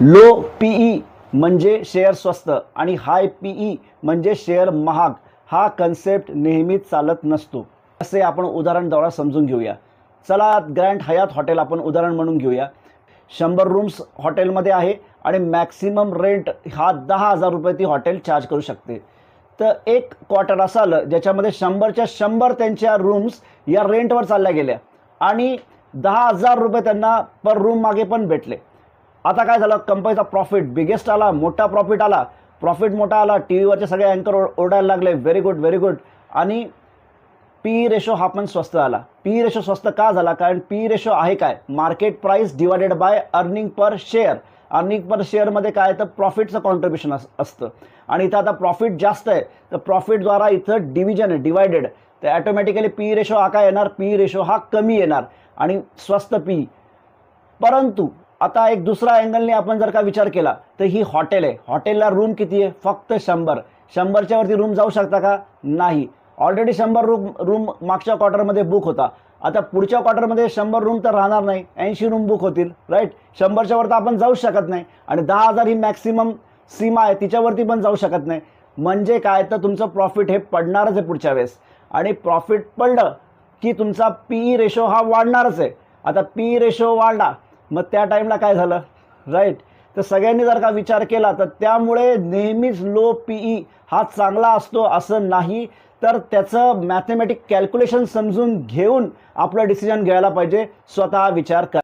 Low PE म्हणजे share स्वस्त आणि हाय पीई म्हणजे शेअर महाग हा कन्सेप्ट नेहमीच चालत नसतो. असे आपण उदाहरण समजून घेऊया. चला ग्रँड हयात हॉटेल आपण उदाहरण म्हणून घेऊया. 100 रूम्स हॉटेलमध्ये आहे आणि मॅक्सिमम रेंट हा 10,000 रुपये ती हॉटेल चार्ज करू शकते. तर एक क्वार्टर असं आलं ज्याच्यामध्ये 100च्या 100 त्यांच्या रूम्स या रेंटवर चालल्या गेल्या आणि 10,000 रुपये त्यांना पर रूम मागे पण भेटले. आता काय झालं, कंपनीचा प्रॉफिट बिगेस्ट आला, मोठा प्रॉफिट आला. प्रॉफिट मोठा आला, टी व्हीवरचे सगळे अँकर ओरडायला लागले, व्हेरी गुड व्हेरी गुड. आणि पी रेशो हा पण स्वस्त आला. पी रेशो स्वस्त का झाला? कारण पी रेशो आहे काय, market price divided by earning per share. Earning per शेअरमध्ये काय तर प्रॉफिटचं कॉन्ट्रीब्युशन असतं आणि इथं आता प्रॉफिट जास्त आहे तर प्रॉफिटद्वारा इथं डिव्हिजन आहे, डिवायडेड. तर ॲटोमॅटिकली पी रेशो हा काय येणार, पी रेशो हा कमी येणार आणि स्वस्त पी. परंतु आता एक दुसरा अँगलने आपण जर का विचार केला तर ही हॉटेल आहे, हॉटेलला रूम किती आहे, फक्त 100. 100च्या वरती रूम जाऊ शकता का? नाही. ऑलरेडी 100 रूम मागच्या क्वार्टरमध्ये बुक होता. आता पुढच्या क्वार्टरमध्ये 100 रूम तर राहणार नाही, 80 रूम बुक होतील, राईट. 100च्या वर तर आपण जाऊ शकत नाही आणि 10,000 ही मॅक्सिमम सीमा आहे, तिच्यावरती पण जाऊ शकत नाही. म्हणजे काय तर तुमचं प्रॉफिट हे पडणारच आहे पुढच्या वेळेस आणि प्रॉफिट पडलं की तुमचा पी रेशो हा वाढणारच आहे. आता पी रेशो वाढला मग त्या टाईमला काय झालं, राईट. तर सगळ्यांनी जर का विचार केला तर त्यामुळे नेहमीच लो पीई हा चांगला असतो असं नाही, तर त्याचं मॅथमॅटिक कॅल्क्युलेशन समजून घेऊन आपलं डिसिजन घ्यायला पाहिजे. स्वतः विचार करा.